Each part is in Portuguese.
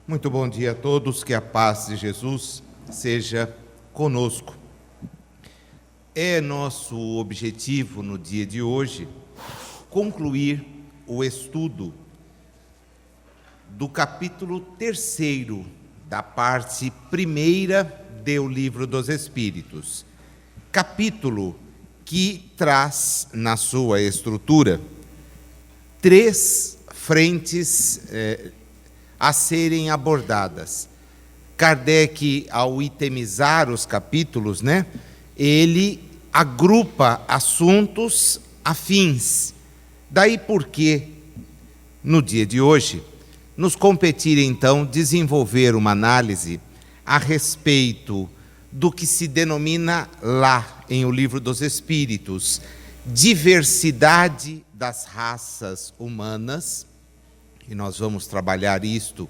Muito bom dia a todos, que a paz de Jesus seja conosco. É nosso objetivo no dia de hoje concluir o estudo do capítulo 3º da parte 1ª do Livro dos Espíritos, capítulo que traz na sua estrutura três frentes a serem abordadas. Kardec, ao itemizar os capítulos, ele agrupa assuntos afins. Daí porque, no dia de hoje, nos competir então desenvolver uma análise a respeito do que se denomina lá em O Livro dos Espíritos, diversidade das raças humanas. E nós vamos trabalhar isto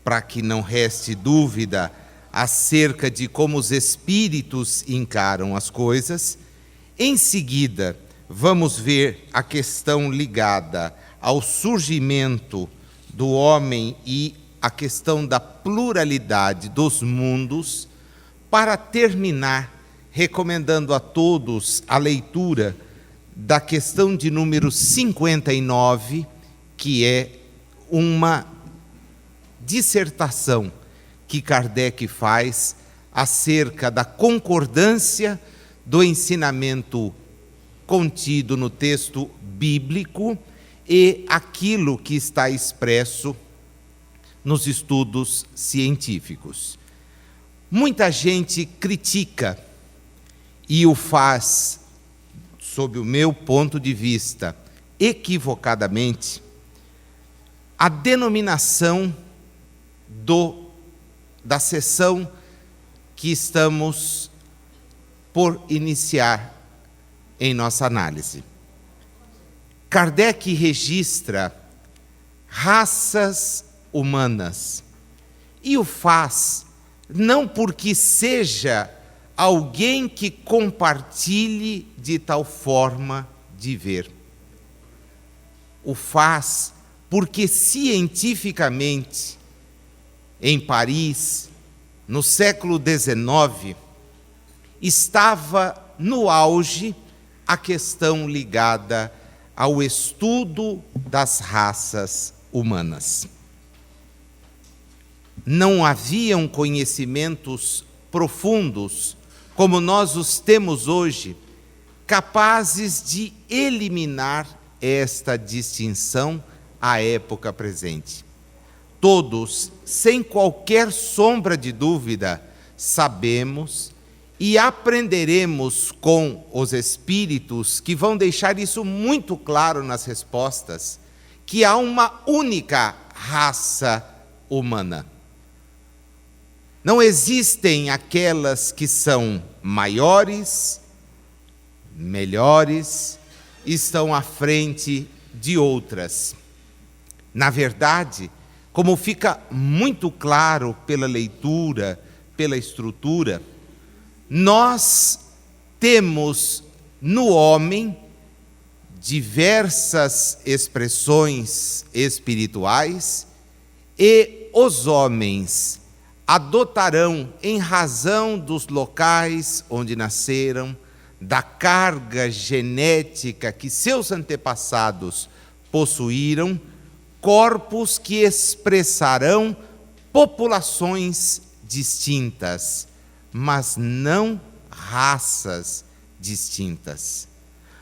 para que não reste dúvida acerca de como os espíritos encaram as coisas. Em seguida, vamos ver a questão ligada ao surgimento do homem e a questão da pluralidade dos mundos, para terminar recomendando a todos a leitura da questão de número 59, que é uma dissertação que Kardec faz acerca da concordância do ensinamento contido no texto bíblico e aquilo que está expresso nos estudos científicos. Muita gente critica, e o faz, sob o meu ponto de vista, equivocadamente, a denominação da sessão que estamos por iniciar em nossa análise. Kardec registra raças humanas, e o faz não porque seja alguém que compartilhe de tal forma de ver. O faz porque cientificamente, em Paris, no século XIX, estava no auge a questão ligada ao estudo das raças humanas. Não haviam conhecimentos profundos, como nós os temos hoje, capazes de eliminar esta distinção à época presente. Todos, sem qualquer sombra de dúvida, sabemos e aprenderemos com os espíritos, que vão deixar isso muito claro nas respostas, que há uma única raça humana. Não existem aquelas que são maiores, melhores, estão à frente de outras. Na verdade, como fica muito claro pela leitura, pela estrutura, nós temos no homem diversas expressões espirituais, e os homens adotarão, em razão dos locais onde nasceram, da carga genética que seus antepassados possuíram, corpos que expressarão populações distintas, mas não raças distintas.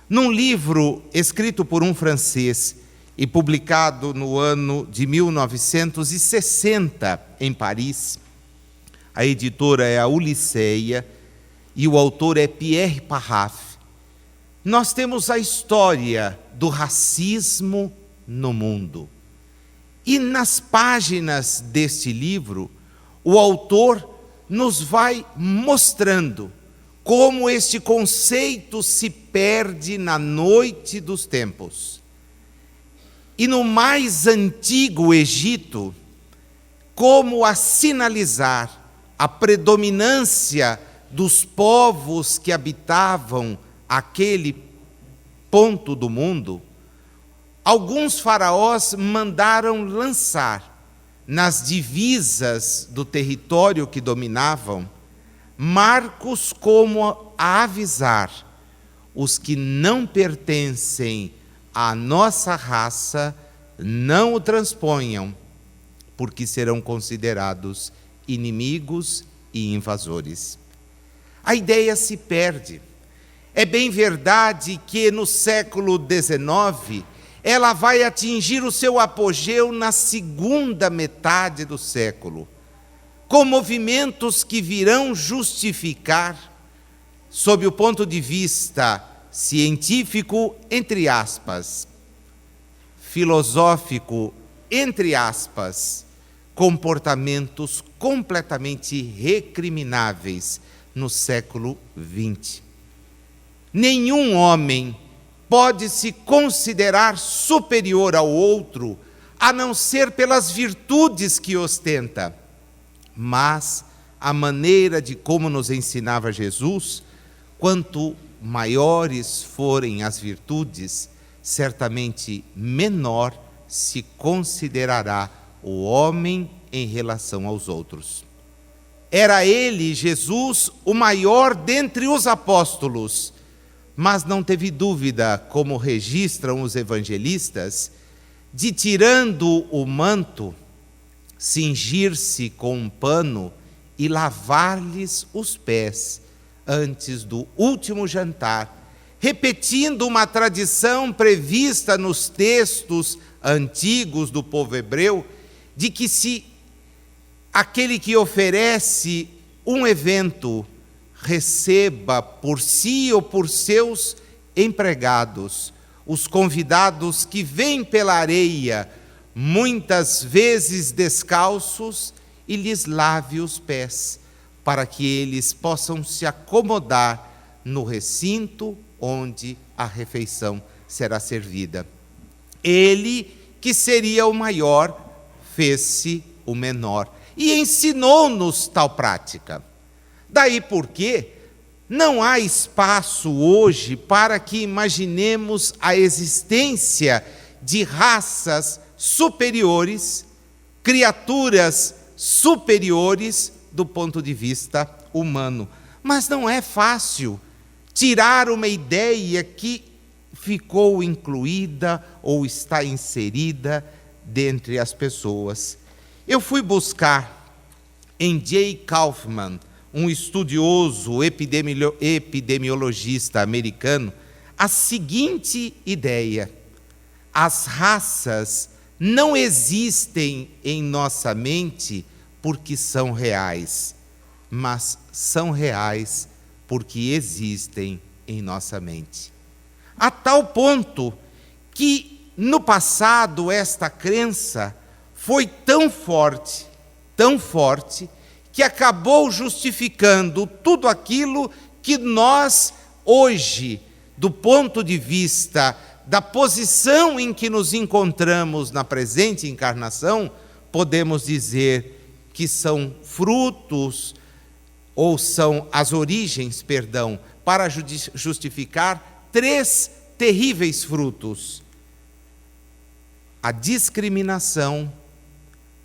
Num livro escrito por um francês e publicado no ano de 1960 em Paris, a editora é a Ulisseia e o autor é Pierre Parraf, nós temos a história do racismo no mundo. E nas páginas deste livro, o autor nos vai mostrando como este conceito se perde na noite dos tempos. E no mais antigo Egito, como a sinalizar a predominância dos povos que habitavam aquele ponto do mundo, alguns faraós mandaram lançar nas divisas do território que dominavam, marcos como a avisar: os que não pertencem à nossa raça não o transponham, porque serão considerados inimigos e invasores. A ideia se perde. É bem verdade que no século XIX ela vai atingir o seu apogeu na segunda metade do século, com movimentos que virão justificar, sob o ponto de vista científico, entre aspas, filosófico, entre aspas, comportamentos completamente recrimináveis no século XX. Nenhum homem pode se considerar superior ao outro, a não ser pelas virtudes que ostenta. Mas a maneira de como nos ensinava Jesus, quanto maiores forem as virtudes, certamente menor se considerará o homem em relação aos outros. Era ele, Jesus, o maior dentre os apóstolos, mas não teve dúvida, como registram os evangelistas, de, tirando o manto, cingir-se com um pano e lavar-lhes os pés antes do último jantar, repetindo uma tradição prevista nos textos antigos do povo hebreu, de que se aquele que oferece um evento receba por si ou por seus empregados, os convidados que vêm pela areia, muitas vezes descalços, e lhes lave os pés, para que eles possam se acomodar no recinto onde a refeição será servida. Ele, que seria o maior, fez-se o menor e ensinou-nos tal prática. Daí porque não há espaço hoje para que imaginemos a existência de raças superiores, criaturas superiores do ponto de vista humano. Mas não é fácil tirar uma ideia que ficou incluída ou está inserida dentre as pessoas. Eu fui buscar em J. Kaufman, um estudioso epidemiologista americano, a seguinte ideia: as raças não existem em nossa mente porque são reais, mas são reais porque existem em nossa mente. A tal ponto que, no passado, esta crença foi tão forte, que acabou justificando tudo aquilo que nós, hoje, do ponto de vista da posição em que nos encontramos na presente encarnação, podemos dizer que são frutos, ou são as origens, para justificar 3 terríveis frutos: a discriminação,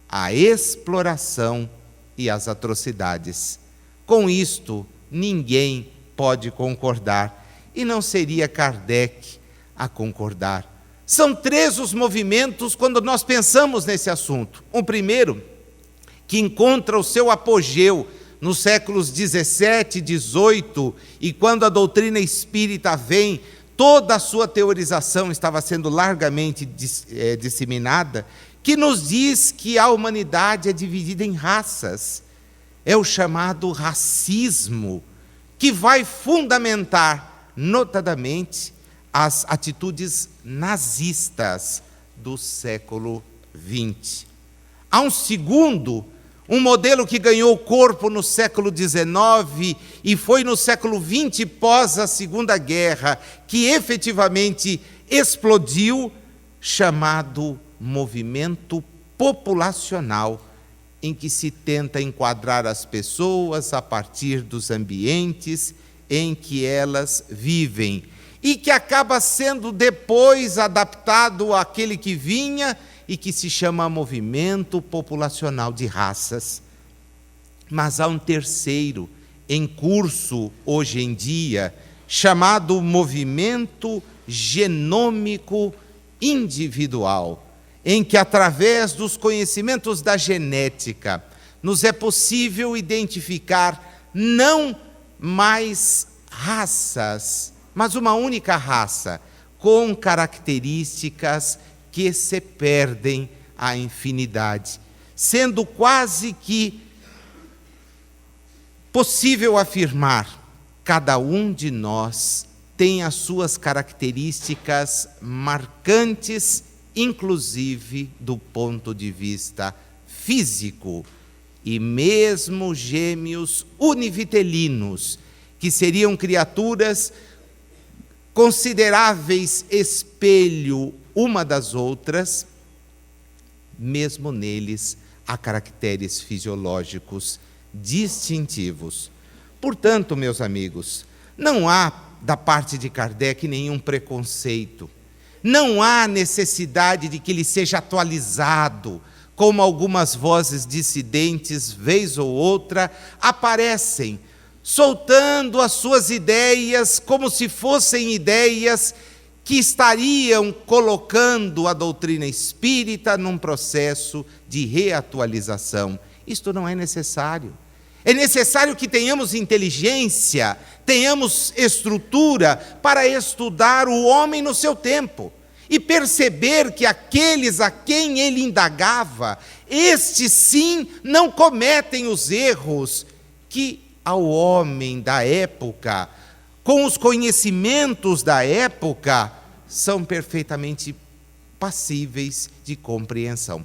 a exploração e as atrocidades. Com isto, ninguém pode concordar, e não seria Kardec a concordar. São 3 os movimentos quando nós pensamos nesse assunto. O primeiro, que encontra o seu apogeu nos séculos 17 e 18, e quando a doutrina espírita vem, toda a sua teorização estava sendo largamente disseminada, que nos diz que a humanidade é dividida em raças. É o chamado racismo, que vai fundamentar, notadamente, as atitudes nazistas do século XX. Há um segundo, um modelo que ganhou corpo no século XIX e foi no século XX, pós a Segunda Guerra, que efetivamente explodiu, chamado movimento populacional, em que se tenta enquadrar as pessoas a partir dos ambientes em que elas vivem, e que acaba sendo depois adaptado àquele que vinha e que se chama Movimento Populacional de Raças. Mas há um terceiro em curso hoje em dia, chamado Movimento Genômico Individual, em que, através dos conhecimentos da genética, nos é possível identificar não mais raças, mas uma única raça, com características que se perdem à infinidade, sendo quase que possível afirmar: cada um de nós tem as suas características marcantes, inclusive do ponto de vista físico. E mesmo gêmeos univitelinos, que seriam criaturas consideráveis espelho uma das outras, mesmo neles há caracteres fisiológicos distintivos. Portanto, meus amigos, não há da parte de Kardec nenhum preconceito, não há necessidade de que ele seja atualizado, como algumas vozes dissidentes, vez ou outra, aparecem, soltando as suas ideias como se fossem ideias que estariam colocando a doutrina espírita num processo de reatualização. Isto não é necessário. É necessário que tenhamos inteligência, tenhamos estrutura para estudar o homem no seu tempo e perceber que aqueles a quem ele indagava, estes sim não cometem os erros que ao homem da época, com os conhecimentos da época, são perfeitamente passíveis de compreensão.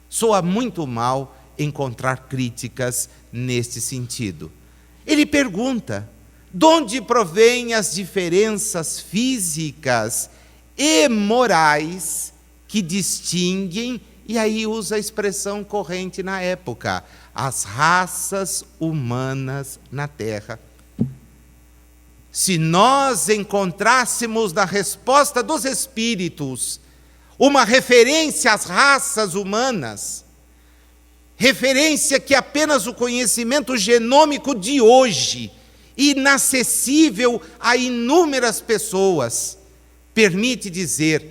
Soa muito mal encontrar críticas neste sentido. Ele pergunta: de onde provêm as diferenças físicas e morais que distinguem, e aí usa a expressão corrente na época, as raças humanas na Terra? Se nós encontrássemos na resposta dos espíritos uma referência às raças humanas, referência que apenas o conhecimento genômico de hoje, inacessível a inúmeras pessoas, permite dizer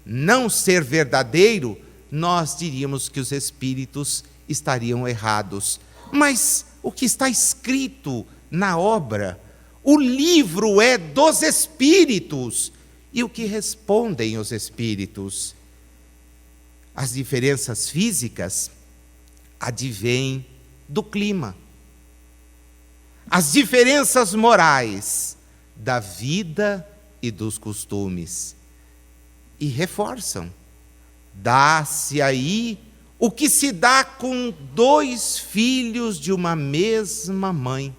não ser verdadeiro, nós diríamos que os espíritos estariam errados. Mas o que está escrito na obra, o livro é dos espíritos. E o que respondem os espíritos? As diferenças físicas advêm do clima. As diferenças morais da vida e dos costumes. E reforçam. Dá-se aí o que se dá com dois filhos de uma mesma mãe,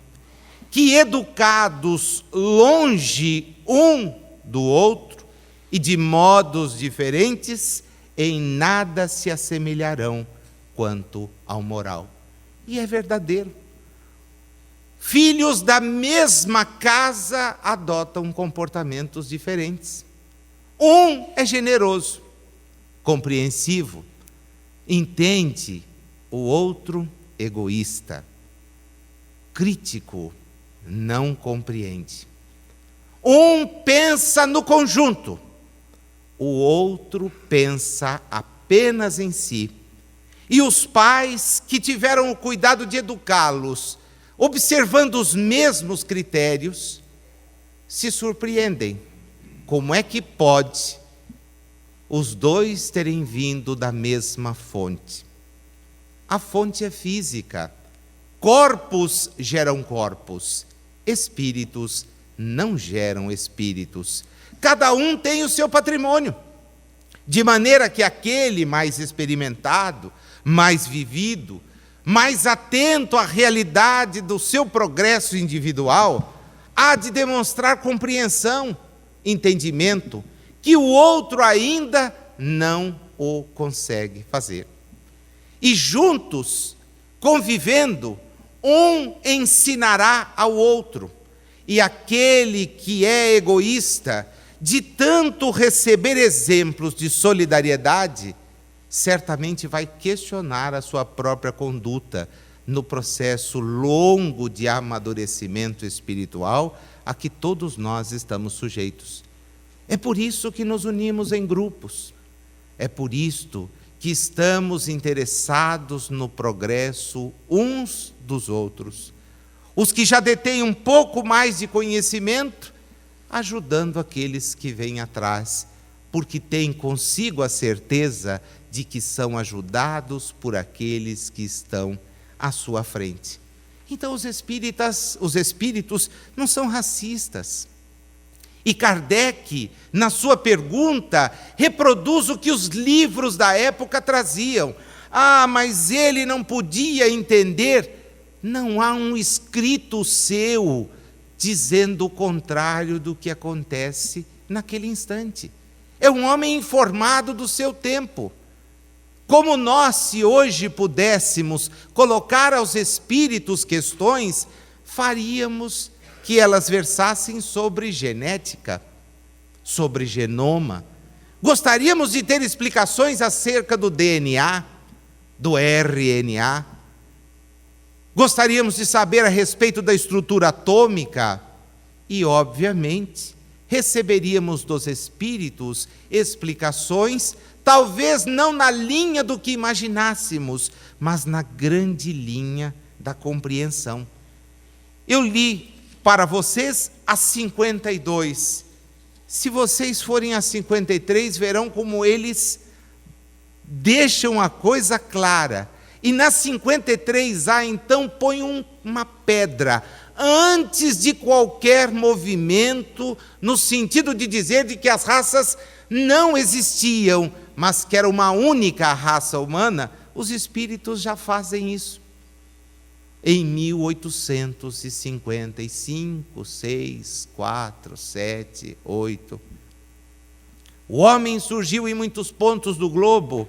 que educados longe um do outro e de modos diferentes, em nada se assemelharão quanto ao moral. E é verdadeiro. Filhos da mesma casa adotam comportamentos diferentes. Um é generoso, compreensivo, entende; o outro egoísta, crítico, não compreende. Um pensa no conjunto, o outro pensa apenas em si. E os pais que tiveram o cuidado de educá-los, observando os mesmos critérios, se surpreendem. Como é que pode os dois terem vindo da mesma fonte? A fonte é física. Corpos geram corpos, espíritos não geram espíritos. Cada um tem o seu patrimônio, de maneira que aquele mais experimentado, mais vivido, mais atento à realidade do seu progresso individual, há de demonstrar compreensão, entendimento, que o outro ainda não o consegue fazer. E juntos, convivendo, um ensinará ao outro. E aquele que é egoísta, de tanto receber exemplos de solidariedade, certamente vai questionar a sua própria conduta no processo longo de amadurecimento espiritual a que todos nós estamos sujeitos. É por isso que nos unimos em grupos. É por isto que estamos interessados no progresso uns dos outros. Os que já detêm um pouco mais de conhecimento, ajudando aqueles que vêm atrás, porque têm consigo a certeza de que são ajudados por aqueles que estão à sua frente. Então os espíritos não são racistas. E Kardec, na sua pergunta, reproduz o que os livros da época traziam. Mas ele não podia entender. Não há um escrito seu dizendo o contrário do que acontece naquele instante. É um homem informado do seu tempo. Como nós, se hoje pudéssemos colocar aos espíritos questões, faríamos que elas versassem sobre genética, sobre genoma. Gostaríamos de ter explicações acerca do DNA, do RNA. Gostaríamos de saber a respeito da estrutura atômica e, obviamente, receberíamos dos espíritos explicações, talvez não na linha do que imaginássemos, mas na grande linha da compreensão. Eu li para vocês a 52. Se vocês forem a 53, verão como eles deixam a coisa clara. E na 53A, então, põe uma pedra antes de qualquer movimento, no sentido de dizer de que as raças não existiam, mas que era uma única raça humana. Os espíritos já fazem isso. Em 1855, 6, 4, 7, 8. O homem surgiu em muitos pontos do globo.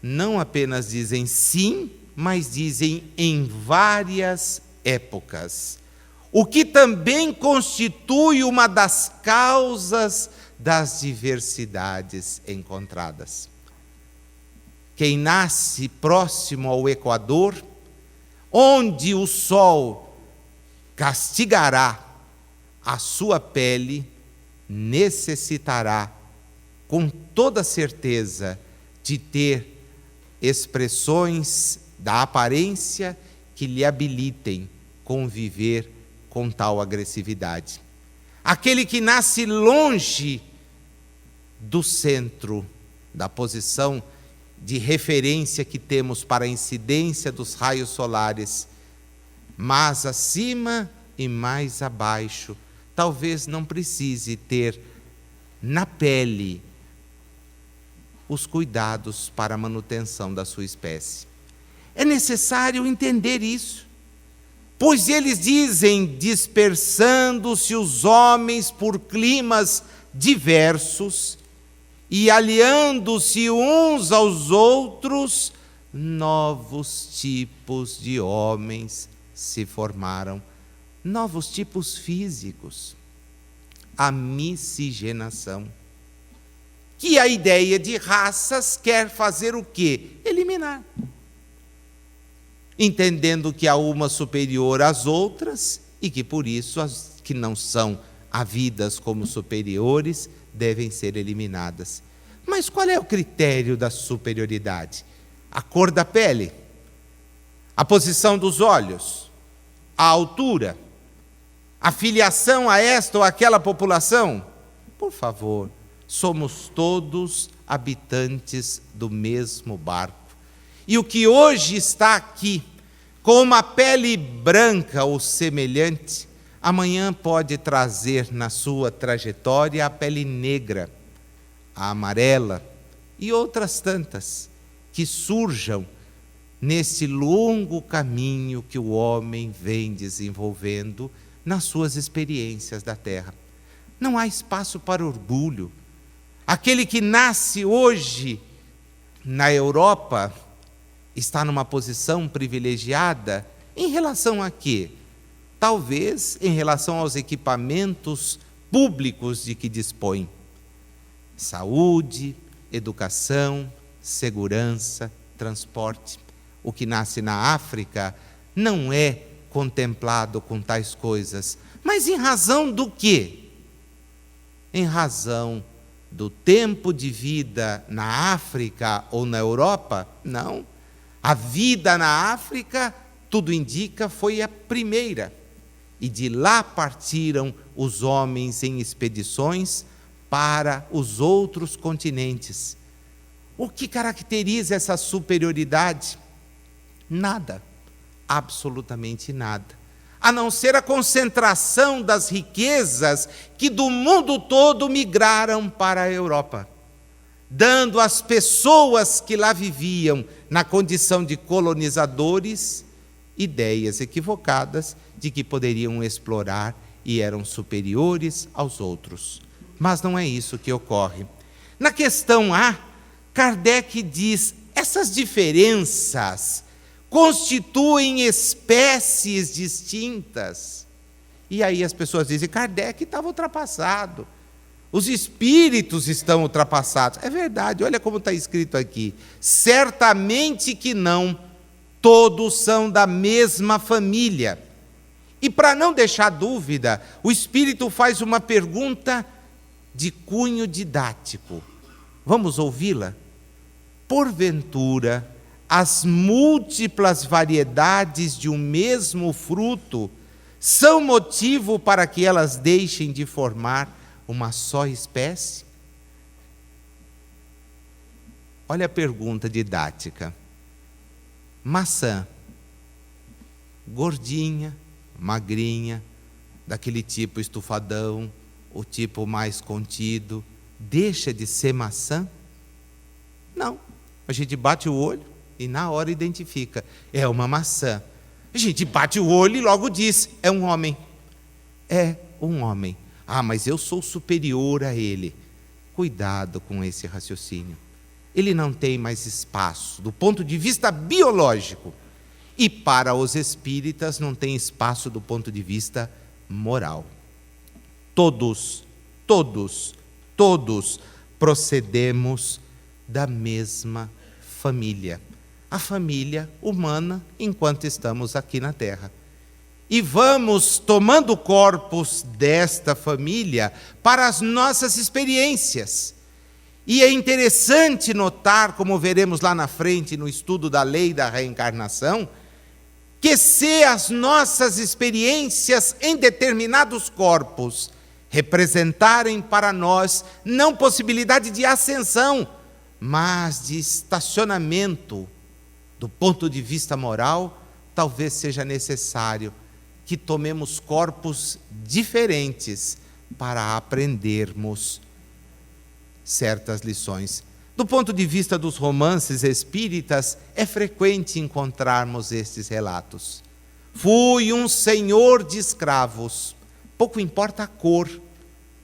Não apenas dizem sim, mas dizem em várias épocas. O que também constitui uma das causas das diversidades encontradas. Quem nasce próximo ao Equador, onde o sol castigará a sua pele, necessitará, com toda certeza, de ter expressões da aparência que lhe habilitem conviver com tal agressividade. Aquele que nasce longe do centro, da posição de referência que temos para a incidência dos raios solares, mas acima e mais abaixo, talvez não precise ter na pele os cuidados para a manutenção da sua espécie. É necessário entender isso, pois eles dizem, dispersando-se os homens por climas diversos, e aliando-se uns aos outros, novos tipos de homens se formaram, novos tipos físicos, a miscigenação. Que a ideia de raças quer fazer o quê? Eliminar. Entendendo que há uma superior às outras e que por isso as que não são havidas como superiores devem ser eliminadas. Mas qual é o critério da superioridade? A cor da pele? A posição dos olhos? A altura? A filiação a esta ou aquela população? Por favor, somos todos habitantes do mesmo barco. E o que hoje está aqui, com uma pele branca ou semelhante, amanhã pode trazer na sua trajetória a pele negra, a amarela e outras tantas que surjam nesse longo caminho que o homem vem desenvolvendo nas suas experiências da terra. Não há espaço para orgulho. Aquele que nasce hoje na Europa está numa posição privilegiada em relação a quê? Talvez em relação aos equipamentos públicos de que dispõe. Saúde, educação, segurança, transporte. O que nasce na África não é contemplado com tais coisas. Mas em razão do quê? Em razão do tempo de vida na África ou na Europa? Não. A vida na África, tudo indica, foi a primeira. E de lá partiram os homens em expedições para os outros continentes. O que caracteriza essa superioridade? Nada, absolutamente nada, a não ser a concentração das riquezas que do mundo todo migraram para a Europa, dando às pessoas que lá viviam, na condição de colonizadores, ideias equivocadas de que poderiam explorar e eram superiores aos outros. Mas não é isso que ocorre. Na questão A, Kardec diz: essas diferenças constituem espécies distintas. E aí as pessoas dizem: Kardec estava ultrapassado, os espíritos estão ultrapassados. É verdade, olha como está escrito aqui: certamente que não, todos são da mesma família. E para não deixar dúvida, o Espírito faz uma pergunta de cunho didático. Vamos ouvi-la? Porventura, as múltiplas variedades de um mesmo fruto são motivo para que elas deixem de formar uma só espécie? Olha a pergunta didática. Maçã, gordinha, magrinha, daquele tipo estufadão, o tipo mais contido, deixa de ser maçã? Não. A gente bate o olho e na hora identifica, é uma maçã. A gente bate o olho e logo diz, é um homem. É um homem. Ah, mas eu sou superior a ele. Cuidado com esse raciocínio. Ele não tem mais espaço do ponto de vista biológico. E para os espíritas não tem espaço do ponto de vista moral. Todos procedemos da mesma família. A família humana enquanto estamos aqui na Terra. E vamos tomando corpos desta família para as nossas experiências. E é interessante notar, como veremos lá na frente no estudo da lei da reencarnação, que se as nossas experiências em determinados corpos representarem para nós não possibilidade de ascensão, mas de estacionamento do ponto de vista moral, talvez seja necessário que tomemos corpos diferentes para aprendermos certas lições. Do ponto de vista dos romances espíritas, é frequente encontrarmos estes relatos. Fui um senhor de escravos. Pouco importa a cor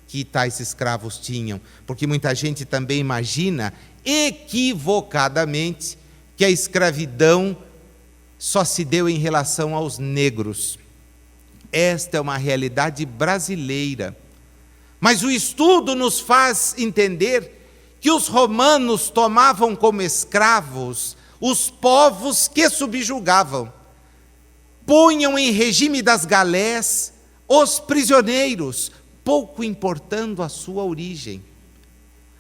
que tais escravos tinham, porque muita gente também imagina, equivocadamente, que a escravidão só se deu em relação aos negros. Esta é uma realidade brasileira. Mas o estudo nos faz entender que os romanos tomavam como escravos os povos que subjugavam. Punham em regime das galés os prisioneiros, pouco importando a sua origem.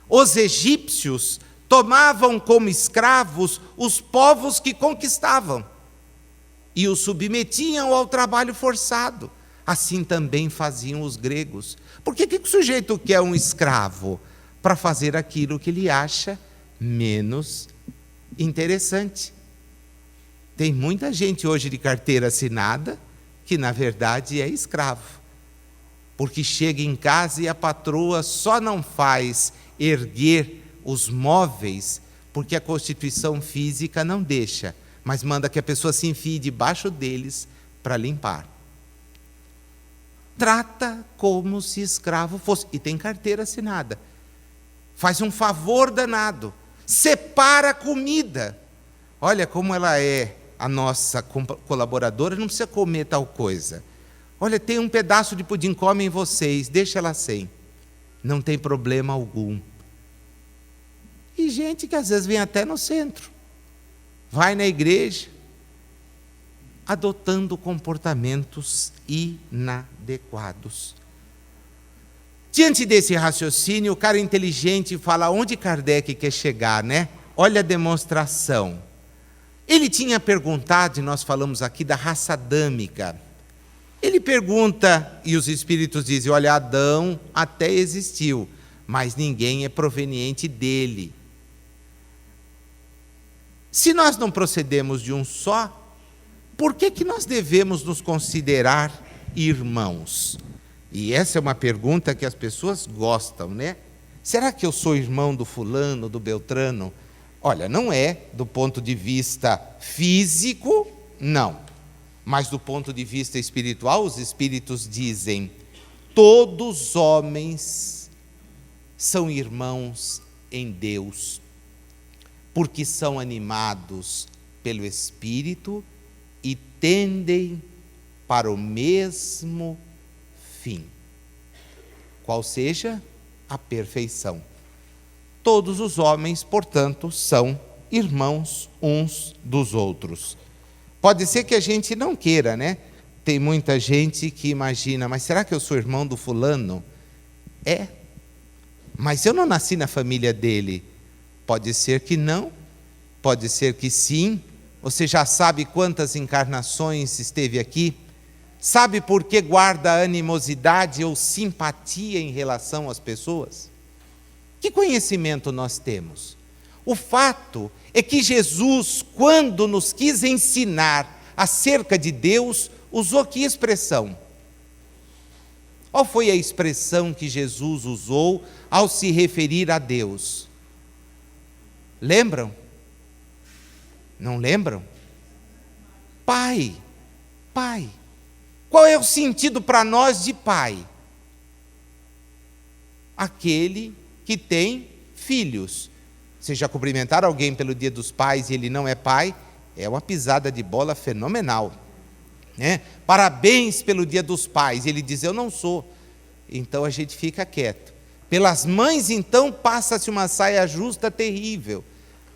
Os egípcios tomavam como escravos os povos que conquistavam e os submetiam ao trabalho forçado. Assim também faziam os gregos. Por que o sujeito quer um escravo? Para fazer aquilo que ele acha menos interessante. Tem muita gente hoje de carteira assinada que na verdade é escravo. Porque chega em casa e a patroa só não faz erguer os móveis porque a constituição física não deixa, mas manda que a pessoa se enfie debaixo deles para limpar. Trata como se escravo fosse, e tem carteira assinada. Faz um favor danado, separa a comida. Olha como ela é a nossa colaboradora, não precisa comer tal coisa. Olha, tem um pedaço de pudim, comem vocês, deixa ela sem. Não tem problema algum. E gente que às vezes vem até no centro, vai na igreja, adotando comportamentos inadequados. Diante desse raciocínio, o cara inteligente fala onde Kardec quer chegar, né? Olha a demonstração. Ele tinha perguntado, e nós falamos aqui da raça adâmica. Ele pergunta, e os espíritos dizem, olha, Adão até existiu, mas ninguém é proveniente dele. Se nós não procedemos de um só, por que nós devemos nos considerar irmãos? E essa é uma pergunta que as pessoas gostam, né? Será que eu sou irmão do fulano, do beltrano? Olha, não é do ponto de vista físico, não. Mas do ponto de vista espiritual, os espíritos dizem, todos os homens são irmãos em Deus, porque são animados pelo Espírito e tendem para o mesmo fim, qual seja a perfeição. Todos os homens, portanto, são irmãos uns dos outros. Pode ser que a gente não queira, né? Tem muita gente que imagina, mas será que eu sou irmão do fulano? É, mas eu não nasci na família dele. Pode ser que não, pode ser que sim. Você já sabe quantas encarnações esteve aqui? Sabe por que guarda animosidade ou simpatia em relação às pessoas? Que conhecimento nós temos? O fato é que Jesus, quando nos quis ensinar acerca de Deus, usou que expressão? Qual foi a expressão que Jesus usou ao se referir a Deus? Lembram? Não lembram? Pai. Pai. Qual é o sentido para nós de pai? Aquele que tem filhos. Vocês já cumprimentaram alguém pelo Dia dos Pais e ele não é pai? É uma pisada de bola fenomenal, né? Parabéns pelo Dia dos Pais. Ele diz, eu não sou. Então a gente fica quieto. Pelas mães, então, passa-se uma saia justa terrível,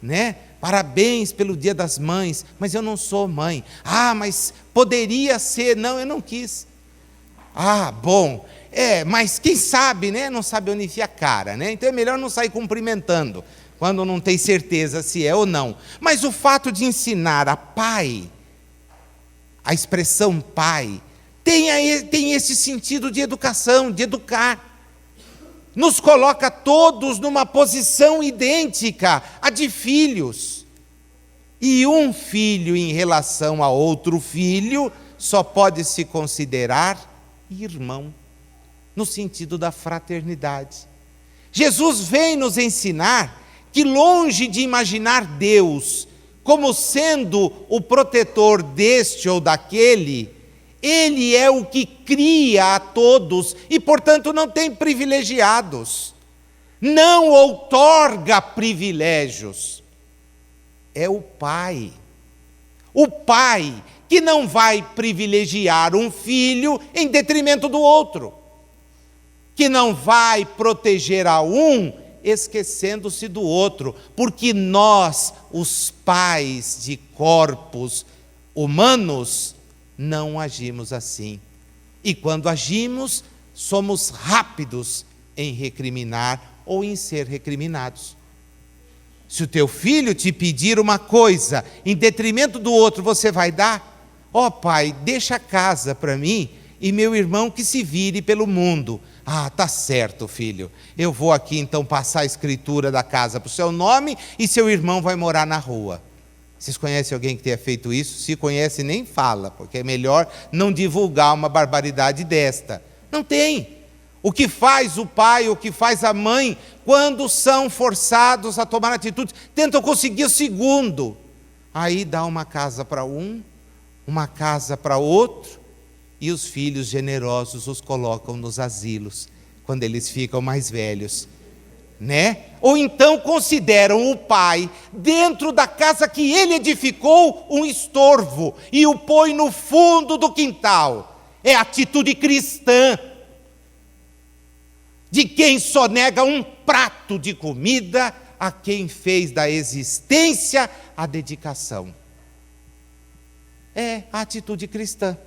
né? Parabéns pelo Dia das Mães, mas eu não sou mãe. Ah, mas poderia ser. Não, eu não quis. Ah, bom, mas quem sabe, né? Não sabe onde enfia a cara, né? Então é melhor não sair cumprimentando, quando não tem certeza se é ou não. Mas o fato de ensinar a pai, a expressão pai, tem esse sentido de educação, de educar. Nos coloca todos numa posição idêntica, a de filhos. E um filho em relação a outro filho só pode se considerar irmão, no sentido da fraternidade. Jesus vem nos ensinar que, longe de imaginar Deus como sendo o protetor deste ou daquele, Ele é o que cria a todos e, portanto, não tem privilegiados, não outorga privilégios. É o Pai que não vai privilegiar um filho em detrimento do outro, que não vai proteger a um esquecendo-se do outro, porque nós, os pais de corpos humanos, não agimos assim. E quando agimos, somos rápidos em recriminar ou em ser recriminados. Se o teu filho te pedir uma coisa em detrimento do outro, você vai dar? Ó pai, deixa a casa para mim e meu irmão que se vire pelo mundo. Ah, tá certo, filho. Eu vou aqui então passar a escritura da casa para o seu nome e seu irmão vai morar na rua. Vocês conhecem alguém que tenha feito isso? Se conhece, nem fala, porque é melhor não divulgar uma barbaridade desta. Não tem. O que faz o pai, o que faz a mãe, quando são forçados a tomar atitude, tentam conseguir o segundo. Aí dá uma casa para um, uma casa para outro, e os filhos generosos os colocam nos asilos, quando eles ficam mais velhos, né? Ou então consideram o pai, dentro da casa que ele edificou, um estorvo, e o põe no fundo do quintal. É atitude cristã, de quem só nega um prato de comida a quem fez da existência a dedicação. É a atitude cristã.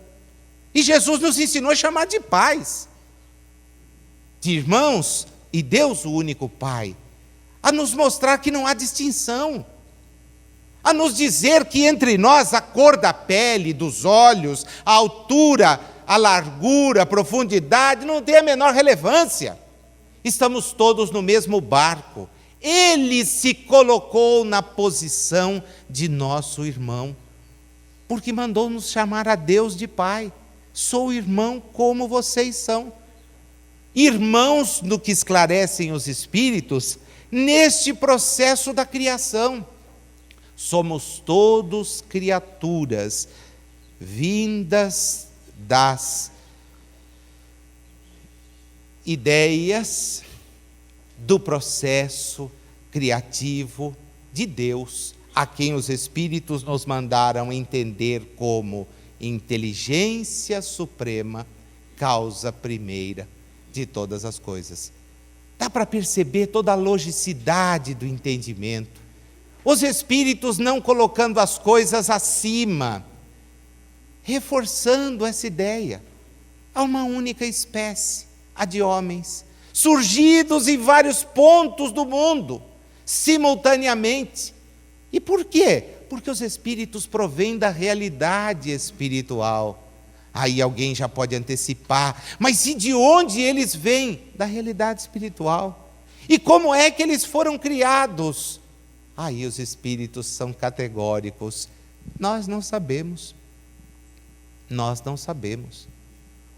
E Jesus nos ensinou a chamar de pais, de irmãos, e Deus o único Pai, a nos mostrar que não há distinção, a nos dizer que entre nós a cor da pele, dos olhos, a altura, a largura, a profundidade, não tem a menor relevância. Estamos todos no mesmo barco. Ele se colocou na posição de nosso irmão, porque mandou nos chamar a Deus de Pai. Sou irmão como vocês são. Irmãos no que esclarecem os Espíritos, neste processo da criação. Somos todos criaturas vindas das ideias do processo criativo de Deus, a quem os Espíritos nos mandaram entender como inteligência suprema, causa primeira de todas as coisas. Dá para perceber toda a logicidade do entendimento. Os Espíritos não colocando as coisas acima, reforçando essa ideia. Há uma única espécie, a de homens, surgidos em vários pontos do mundo, simultaneamente. E por quê? Porque os Espíritos provêm da realidade espiritual. Aí alguém já pode antecipar, mas e de onde eles vêm? Da realidade espiritual. E como é que eles foram criados? Aí os Espíritos são categóricos. Nós não sabemos. Nós não sabemos.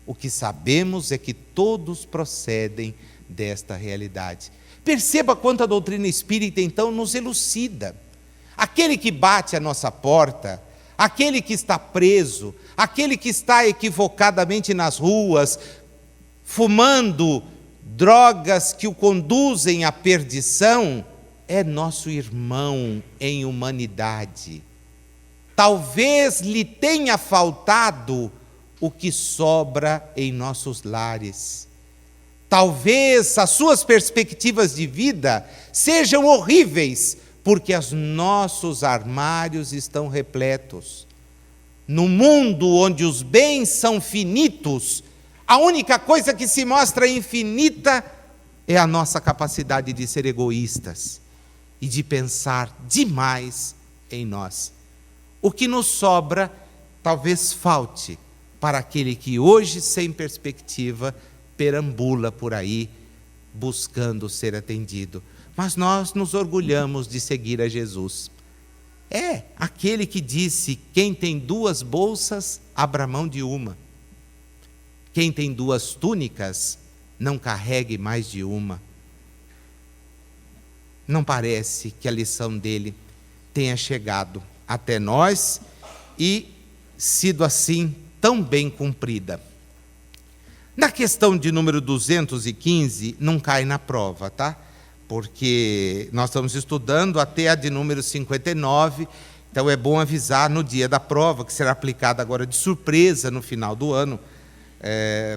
O que sabemos é que todos procedem desta realidade. Perceba quanto a doutrina espírita, então, nos elucida. Aquele que bate à nossa porta, aquele que está preso, aquele que está equivocadamente nas ruas, fumando drogas que o conduzem à perdição, é nosso irmão em humanidade. Talvez lhe tenha faltado o que sobra em nossos lares. Talvez as suas perspectivas de vida sejam horríveis, porque os nossos armários estão repletos. No mundo onde os bens são finitos, a única coisa que se mostra infinita é a nossa capacidade de ser egoístas e de pensar demais em nós. O que nos sobra talvez falte para aquele que hoje, sem perspectiva, perambula por aí buscando ser atendido. Mas nós nos orgulhamos de seguir a Jesus. É aquele que disse: quem tem 2 bolsas, abra mão de uma. Quem tem 2 túnicas, não carregue mais de uma. Não parece que a lição dele tenha chegado até nós e sido assim tão bem cumprida. Na questão de número 215, não cai na prova, tá? Porque nós estamos estudando até a de número 59, então é bom avisar no dia da prova, que será aplicada agora de surpresa no final do ano.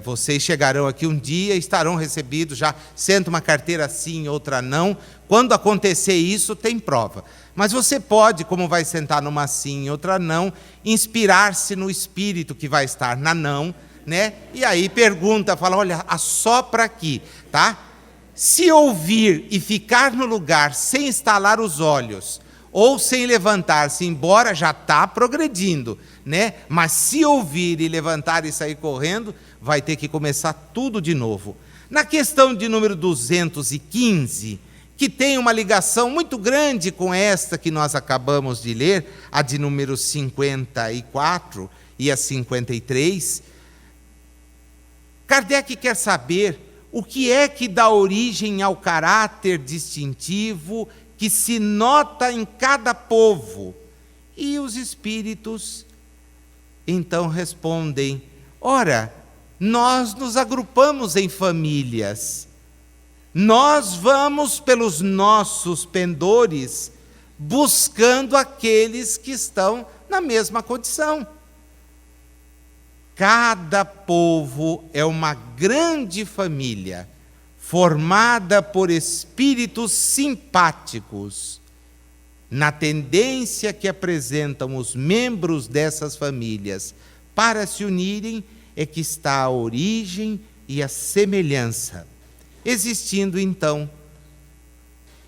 Vocês chegarão aqui um dia e estarão recebidos, já senta uma carteira sim, outra não. Quando acontecer isso, tem prova. Mas você pode, como vai sentar numa sim e outra não, inspirar-se no espírito que vai estar na não, né? E aí pergunta, fala: olha, assopra aqui, tá? Se ouvir e ficar no lugar sem estalar os olhos, ou sem levantar-se, embora já está progredindo, né? Mas se ouvir e levantar e sair correndo, vai ter que começar tudo de novo. Na questão de número 215, que tem uma ligação muito grande com esta que nós acabamos de ler, a de número 54 e a 53, Kardec quer saber o que é que dá origem ao caráter distintivo que se nota em cada povo. E os espíritos então respondem: ora, nós nos agrupamos em famílias, nós vamos pelos nossos pendores buscando aqueles que estão na mesma condição. Cada povo é uma grande família, formada por espíritos simpáticos, na tendência que apresentam os membros dessas famílias para se unirem, é que está a origem e a semelhança, existindo então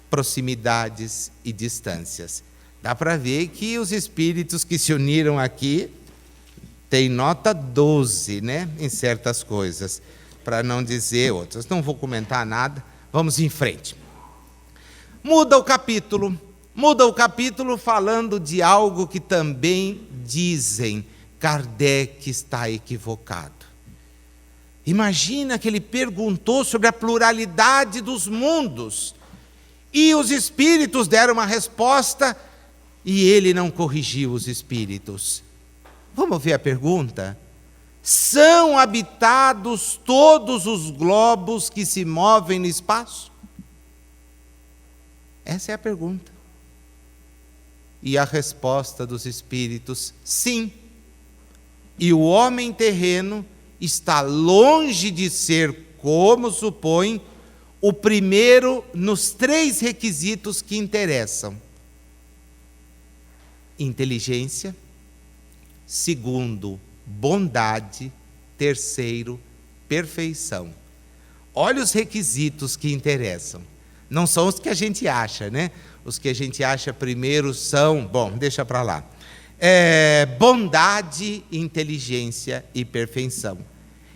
proximidades e distâncias. Dá para ver que os espíritos que se uniram aqui têm nota 12, né, em certas coisas, para não dizer outras. Não vou comentar nada, vamos em frente. Muda o capítulo falando de algo que também dizem: Kardec está equivocado. Imagina que ele perguntou sobre a pluralidade dos mundos, e os espíritos deram uma resposta, e ele não corrigiu os espíritos. Vamos ver a pergunta? São habitados todos os globos que se movem no espaço? Essa é a pergunta. E a resposta dos espíritos: sim. E o homem terreno está longe de ser, como supõe, o primeiro nos 3 requisitos que interessam: inteligência, segundo, bondade, terceiro, perfeição. Olha os requisitos que interessam. Não são os que a gente acha, né? Os que a gente acha primeiro são, bom, deixa para lá. Bondade, inteligência e perfeição.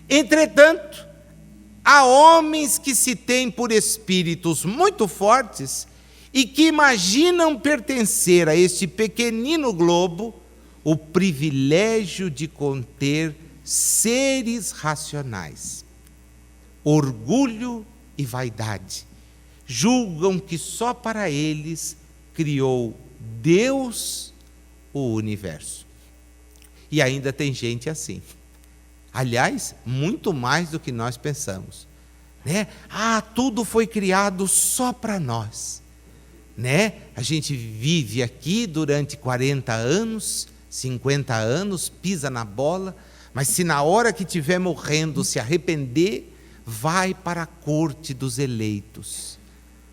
Entretanto, há homens que se têm por espíritos muito fortes e que imaginam pertencer a este pequenino globo o privilégio de conter seres racionais. Orgulho e vaidade. Julgam que só para eles criou Deus o universo. E ainda tem gente assim. Aliás, muito mais do que nós pensamos, né? Tudo foi criado só para nós, né? A gente vive aqui durante 40 anos, 50 anos, pisa na bola, mas se na hora que estiver morrendo se arrepender, vai para a corte dos eleitos.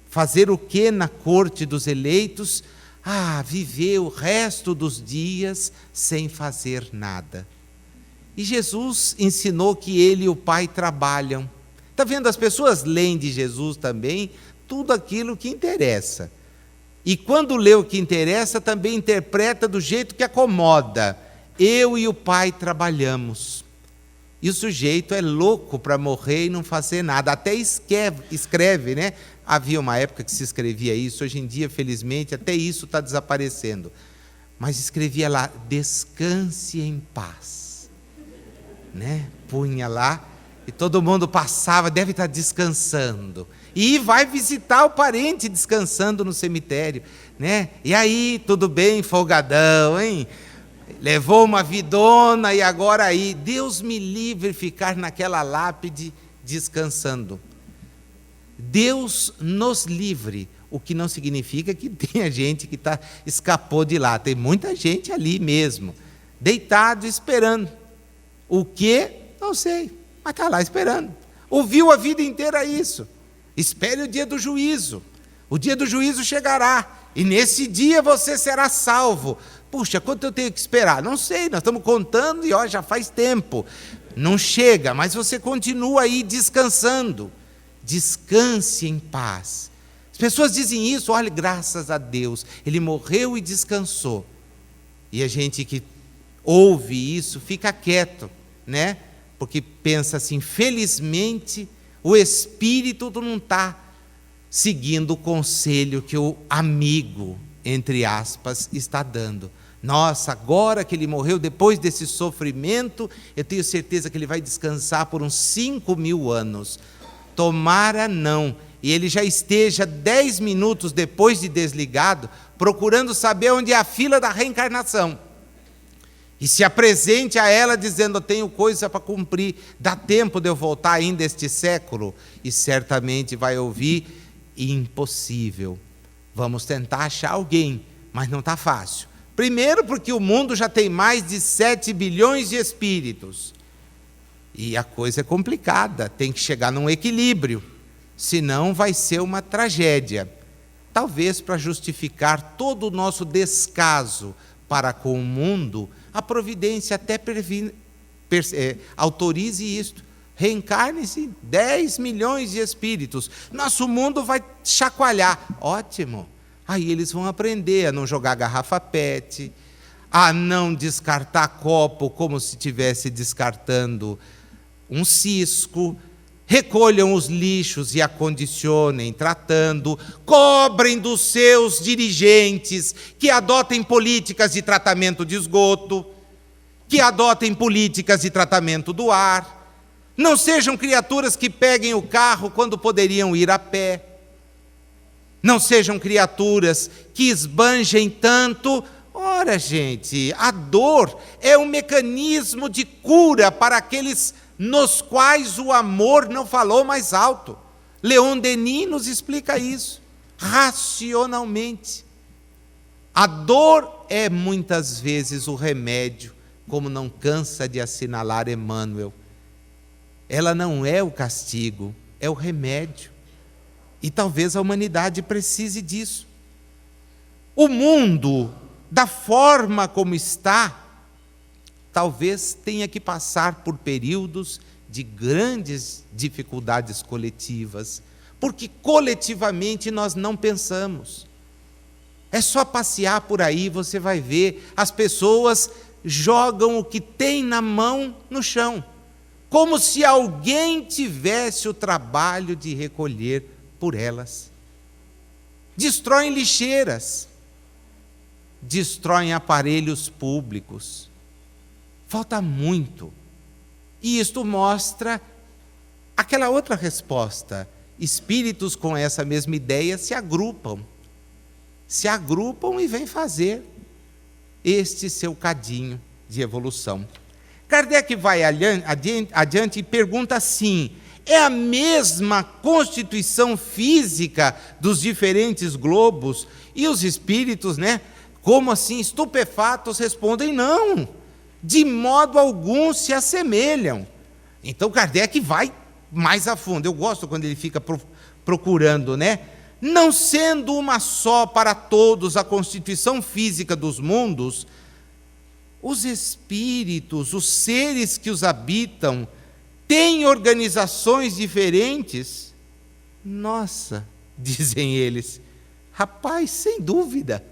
Fazer o que na corte dos eleitos? Viver o resto dos dias sem fazer nada. E Jesus ensinou que ele e o Pai trabalham. Está vendo? As pessoas leem de Jesus também tudo aquilo que interessa. E quando lê o que interessa, também interpreta do jeito que acomoda. Eu e o Pai trabalhamos. E o sujeito é louco para morrer e não fazer nada. Até escreve, né? Havia uma época que se escrevia isso. Hoje em dia, felizmente, até isso está desaparecendo. Mas escrevia lá: descanse em paz, né? Punha lá e todo mundo passava, deve estar descansando. E vai visitar o parente descansando no cemitério, né? E aí, tudo bem, folgadão, hein? Levou uma vidona e agora aí, Deus me livre ficar naquela lápide descansando. Deus nos livre, o que não significa que tenha gente que escapou de lá. Tem muita gente ali mesmo, deitado, esperando. O quê? Não sei, mas está lá esperando. Ouviu a vida inteira isso. Espere o dia do juízo. O dia do juízo chegará, e nesse dia você será salvo. Puxa, quanto eu tenho que esperar? Não sei, nós estamos contando e já faz tempo. Não chega, mas você continua aí descansando. Descanse em paz. As pessoas dizem isso: olha, graças a Deus, ele morreu e descansou. E a gente que ouve isso fica quieto, né? Porque pensa assim: felizmente o espírito não está seguindo o conselho que o amigo, entre aspas, está dando. Nossa, agora que ele morreu, depois desse sofrimento, eu tenho certeza que ele vai descansar por uns 5.000 anos. Tomara não. E ele já esteja 10 minutos depois de desligado, procurando saber onde é a fila da reencarnação. E se apresente a ela dizendo: eu tenho coisa para cumprir, dá tempo de eu voltar ainda este século? E certamente vai ouvir: impossível. Vamos tentar achar alguém, mas não está fácil. Primeiro porque o mundo já tem mais de 7 bilhões de espíritos. E a coisa é complicada, tem que chegar num equilíbrio. senão vai ser uma tragédia. Talvez para justificar todo o nosso descaso para com o mundo, a providência até autorize isto. Reencarne-se 10 milhões de espíritos. Nosso mundo vai chacoalhar. Ótimo. Aí eles vão aprender a não jogar garrafa PET, a não descartar copo como se estivesse descartando um cisco. Recolham os lixos e acondicionem tratando, cobrem dos seus dirigentes que adotem políticas de tratamento de esgoto, que adotem políticas de tratamento do ar. Não sejam criaturas que peguem o carro quando poderiam ir a pé. Não sejam criaturas que esbanjem tanto. Ora, gente, a dor é um mecanismo de cura para aqueles nos quais o amor não falou mais alto. Leon Denis nos explica isso, racionalmente. A dor é muitas vezes o remédio, como não cansa de assinalar Emmanuel. Ela não é o castigo, é o remédio. E talvez a humanidade precise disso. O mundo, da forma como está, talvez tenha que passar por períodos de grandes dificuldades coletivas, porque coletivamente nós não pensamos. É só passear por aí, você vai ver, as pessoas jogam o que tem na mão no chão, como se alguém tivesse o trabalho de recolher por elas. Destroem lixeiras, destroem aparelhos públicos. Falta muito. E isto mostra aquela outra resposta. Espíritos com essa mesma ideia se agrupam e vêm fazer este seu cadinho de evolução. Kardec vai adiante e pergunta assim: é a mesma constituição física dos diferentes globos? E os espíritos, como assim, estupefatos, respondem: não, de modo algum se assemelham. Então Kardec vai mais a fundo. Eu gosto quando ele fica procurando, não sendo uma só para todos a constituição física dos mundos, os espíritos, os seres que os habitam, têm organizações diferentes? Nossa, dizem eles. Rapaz, sem dúvida.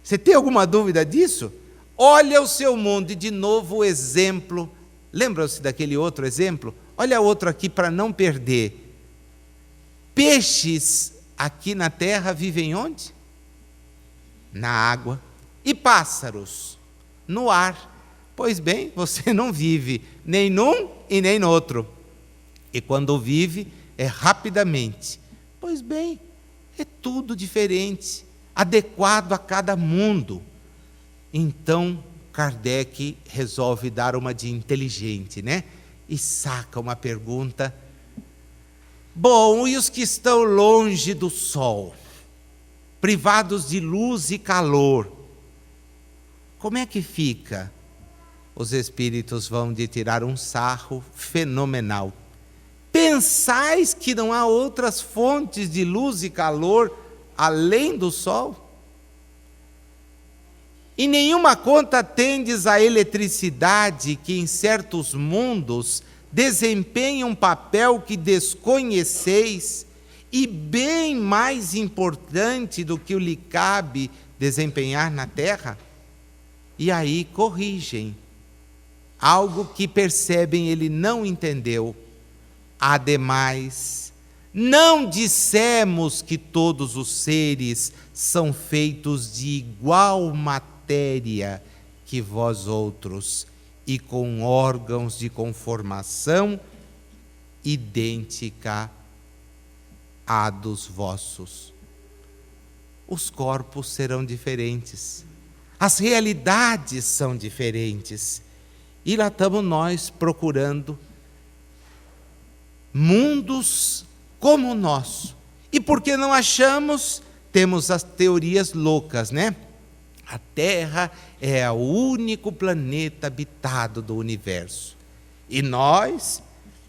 Você tem alguma dúvida disso? Olha o seu mundo, e de novo o exemplo. Lembram-se daquele outro exemplo? Olha outro aqui para não perder. Peixes aqui na terra vivem onde? Na água. E pássaros? No ar. Pois bem, você não vive nem num e nem no outro. E quando vive, é rapidamente. Pois bem, é tudo diferente, adequado a cada mundo. Então, Kardec resolve dar uma de inteligente, E saca uma pergunta. Bom, e os que estão longe do sol, privados de luz e calor, como é que fica? Os espíritos vão de tirar um sarro fenomenal. Pensais que não há outras fontes de luz e calor além do sol? Em nenhuma conta tendes a eletricidade que em certos mundos desempenha um papel que desconheceis e bem mais importante do que o lhe cabe desempenhar na terra? E aí corrigem. Algo que percebem ele não entendeu. Ademais, não dissemos que todos os seres são feitos de igual matéria que vós outros, e com órgãos de conformação idêntica à dos vossos. Os corpos serão diferentes, as realidades são diferentes, e lá estamos nós procurando mundos como o nosso. E porque não achamos, temos as teorias loucas, A Terra é o único planeta habitado do universo. E nós,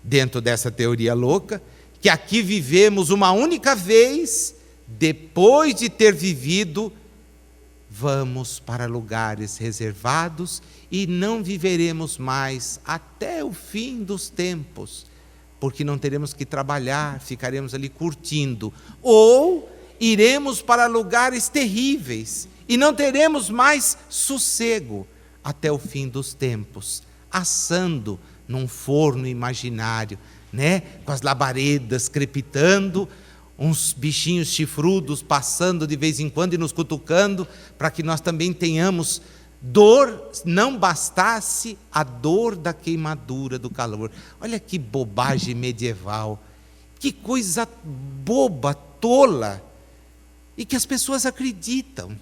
dentro dessa teoria louca, que aqui vivemos uma única vez, depois de ter vivido, vamos para lugares reservados e não viveremos mais até o fim dos tempos, porque não teremos que trabalhar, ficaremos ali curtindo, ou iremos para lugares terríveis e não teremos mais sossego até o fim dos tempos, assando num forno imaginário, né? Com as labaredas crepitando, uns bichinhos chifrudos passando de vez em quando e nos cutucando, para que nós também tenhamos dor, não bastasse a dor da queimadura, do calor. Olha que bobagem medieval, que coisa boba, tola, e que as pessoas acreditam,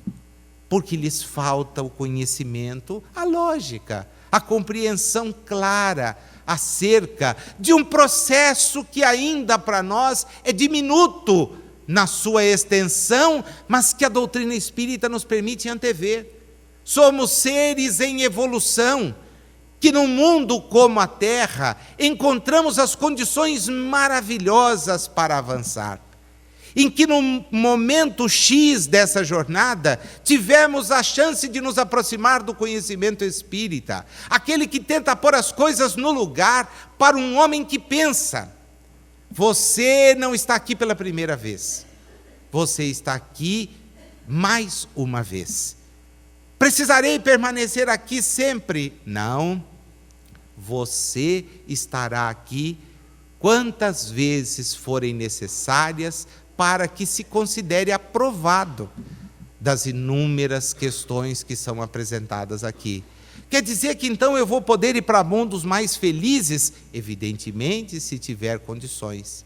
porque lhes falta o conhecimento, a lógica, a compreensão clara acerca de um processo que ainda para nós é diminuto na sua extensão, mas que a doutrina espírita nos permite antever. Somos seres em evolução, que num mundo como a Terra encontramos as condições maravilhosas para avançar, em que no momento X dessa jornada tivemos a chance de nos aproximar do conhecimento espírita, aquele que tenta pôr as coisas no lugar para um homem que pensa. Você não está aqui pela primeira vez, você está aqui mais uma vez. Precisarei permanecer aqui sempre? Não, você estará aqui quantas vezes forem necessárias para que se considere aprovado das inúmeras questões que são apresentadas aqui. Quer dizer que então eu vou poder ir para mundos mais felizes? Evidentemente, se tiver condições.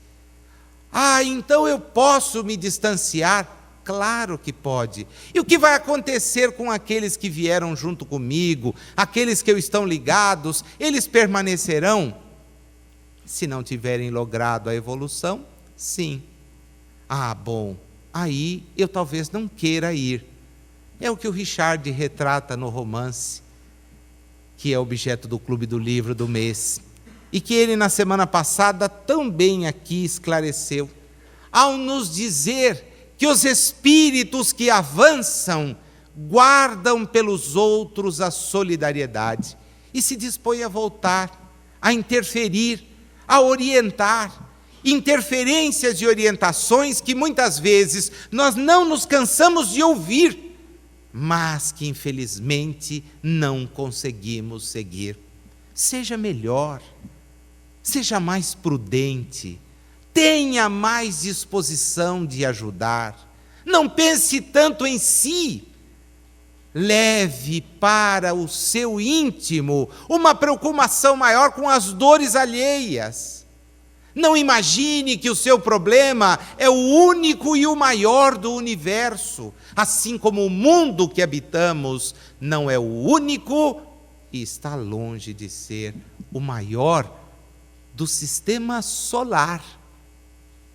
Então eu posso me distanciar? Claro que pode. E o que vai acontecer com aqueles que vieram junto comigo, aqueles que estão ligados, eles permanecerão? Se não tiverem logrado a evolução, sim. Bom, aí eu talvez não queira ir. É o que o Richard retrata no romance, que é objeto do Clube do Livro do mês, e que ele na semana passada tão bem aqui esclareceu, ao nos dizer que os espíritos que avançam guardam pelos outros a solidariedade e se dispõem a voltar, a interferir, a orientar, interferências e orientações que muitas vezes nós não nos cansamos de ouvir, mas que infelizmente não conseguimos seguir. Seja melhor, seja mais prudente, tenha mais disposição de ajudar, não pense tanto em si, leve para o seu íntimo uma preocupação maior com as dores alheias. Não imagine que o seu problema é o único e o maior do universo, assim como o mundo que habitamos não é o único e está longe de ser o maior do sistema solar,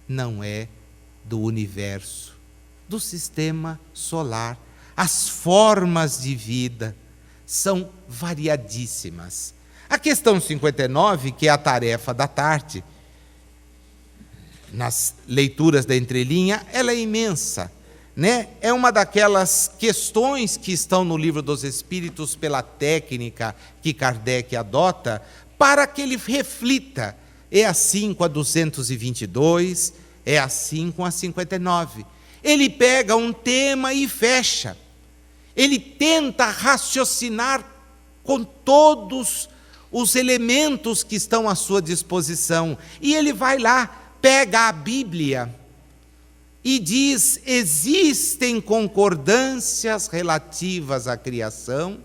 não é do universo, do sistema solar. As formas de vida são variadíssimas. A questão 59, que é a tarefa da tarde, nas leituras da entrelinha, ela é imensa, né? É uma daquelas questões que estão no Livro dos Espíritos pela técnica que Kardec adota para que ele reflita. É assim com a 222, é assim com a 59. Ele pega um tema e fecha. Ele tenta raciocinar com todos os elementos que estão à sua disposição. E ele vai lá, pega a Bíblia e diz: existem concordâncias relativas à criação,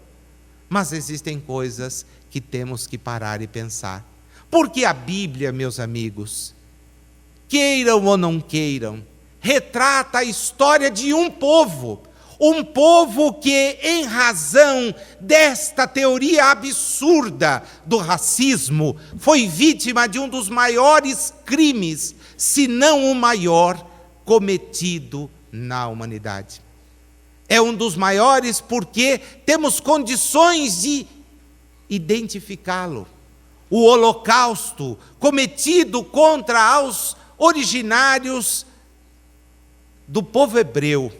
mas existem coisas que temos que parar e pensar. Porque a Bíblia, meus amigos, queiram ou não queiram, retrata a história de um povo que, em razão desta teoria absurda do racismo, foi vítima de um dos maiores crimes, se não o maior, cometido na humanidade. É um dos maiores porque temos condições de identificá-lo. O Holocausto cometido contra originários do povo hebreu,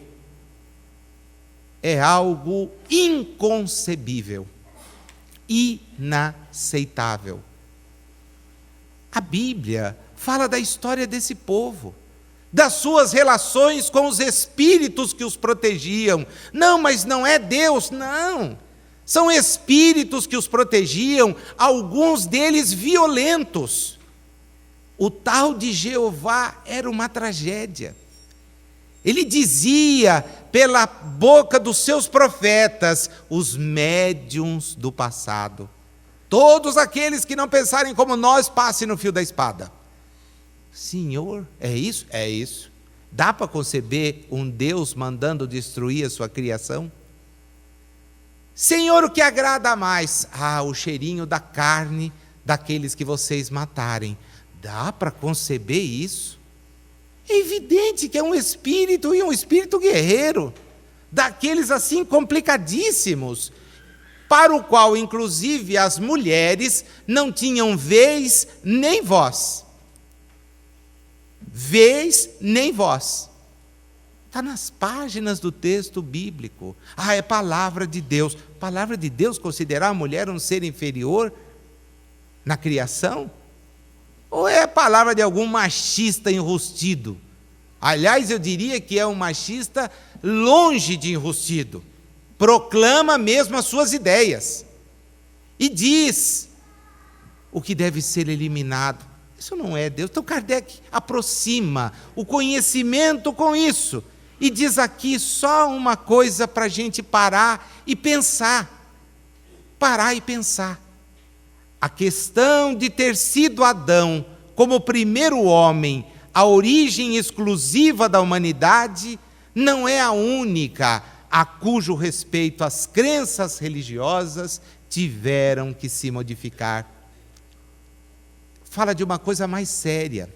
é algo inconcebível, inaceitável. A Bíblia fala da história desse povo, das suas relações com os espíritos que os protegiam. Não, mas não é Deus, não. São espíritos que os protegiam, alguns deles violentos. O tal de Jeová era uma tragédia. Ele dizia pela boca dos seus profetas, os médiuns do passado: todos aqueles que não pensarem como nós, passem no fio da espada. Senhor, é isso? É isso. Dá para conceber um Deus mandando destruir a sua criação? Senhor, o que agrada mais? O cheirinho da carne daqueles que vocês matarem. Dá para conceber isso? É evidente que é um espírito, e um espírito guerreiro, daqueles assim complicadíssimos, para o qual, inclusive, as mulheres não tinham vez nem voz. Vez nem voz. Está nas páginas do texto bíblico. É palavra de Deus. Palavra de Deus considerar a mulher um ser inferior na criação? Ou é palavra de algum machista enrustido? Aliás, eu diria que é um machista longe de enrustido. Proclama mesmo as suas ideias. E diz o que deve ser eliminado. Isso não é Deus. Então Kardec aproxima o conhecimento com isso. E diz aqui só uma coisa para a gente parar e pensar. Parar e pensar. A questão de ter sido Adão como o primeiro homem, a origem exclusiva da humanidade, não é a única a cujo respeito as crenças religiosas tiveram que se modificar. Fala de uma coisa mais séria.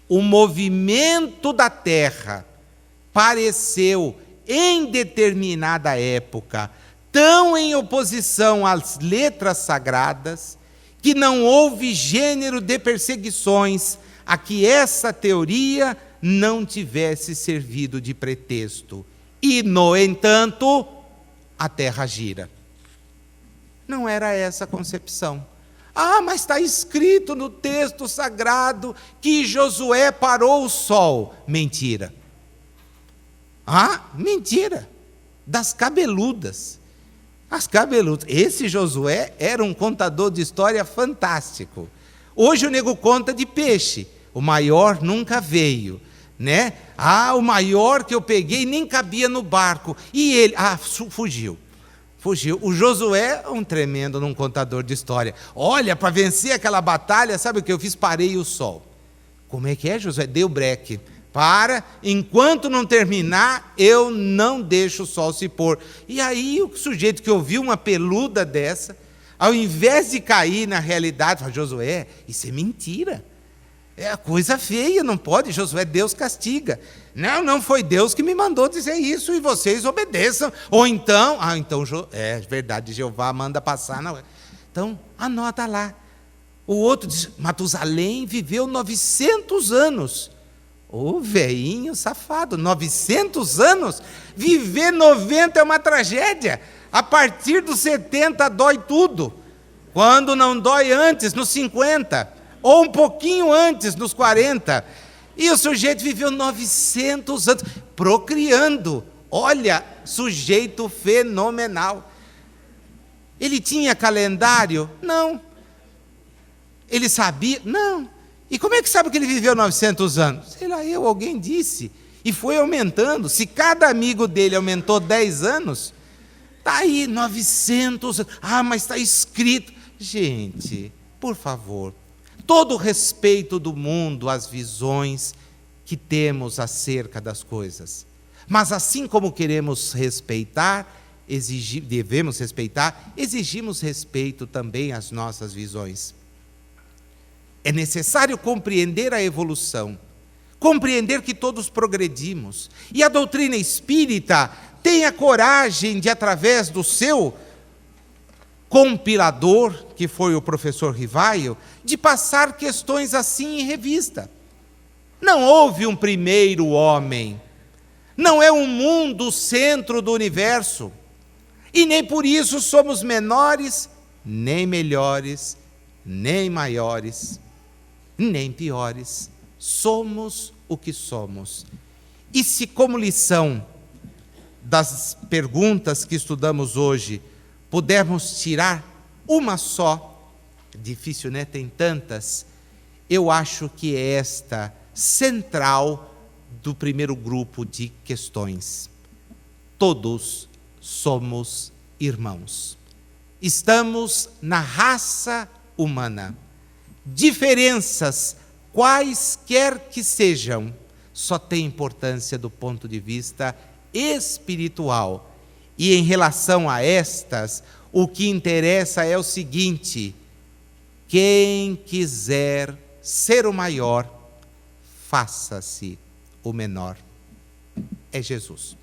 O movimento da Terra pareceu, em determinada época, tão em oposição às letras sagradas, que não houve gênero de perseguições a que essa teoria não tivesse servido de pretexto. E, no entanto, a Terra gira. Não era essa a concepção. Mas está escrito no texto sagrado que Josué parou o sol. Mentira. Mentira. Das cabeludas. As cabeludas. Esse Josué era um contador de história fantástico. Hoje o nego conta de peixe. O maior nunca veio, né? O maior que eu peguei nem cabia no barco. E ele, fugiu. O Josué é um tremendo num contador de história. Olha, para vencer aquela batalha, sabe o que eu fiz? Parei o sol. Como é que é, Josué? Deu breque. Enquanto não terminar, eu não deixo o sol se pôr. E aí o sujeito que ouviu uma peluda dessa, ao invés de cair na realidade, fala: Josué, isso é mentira. É a coisa feia, não pode, Josué, Deus castiga. Não foi Deus que me mandou dizer isso, e vocês obedeçam. Ou então, é verdade, Jeová manda passar. Então, anota lá. O outro diz: Matusalém viveu 900 anos. Velhinho safado, 900 anos? Viver 90 é uma tragédia. A partir dos 70 dói tudo. Quando não dói antes, nos 50. Ou um pouquinho antes, nos 40. E o sujeito viveu 900 anos, procriando. Olha, sujeito fenomenal. Ele tinha calendário? Não. Ele sabia? Não. E como é que sabe que ele viveu 900 anos? Sei lá, alguém disse. E foi aumentando. Se cada amigo dele aumentou 10 anos, está aí, 900 anos. Mas está escrito. Gente, por favor. Todo o respeito do mundo às visões que temos acerca das coisas. Mas assim como queremos respeitar, devemos respeitar, exigimos respeito também às nossas visões. É necessário compreender a evolução, compreender que todos progredimos. E a doutrina espírita tem a coragem de, através do seu compilador, que foi o professor Rivaio, de passar questões assim em revista. Não houve um primeiro homem. Não é um mundo o centro do universo. E nem por isso somos menores, nem melhores, nem maiores, nem piores. Somos o que somos. E se, como lição das perguntas que estudamos hoje, pudermos tirar uma só, difícil, né? Tem tantas. Eu acho que é esta central do primeiro grupo de questões. Todos somos irmãos. Estamos na raça humana. Diferenças, quaisquer que sejam, só têm importância do ponto de vista espiritual. E em relação a estas, o que interessa é o seguinte: quem quiser ser o maior, faça-se o menor. É Jesus.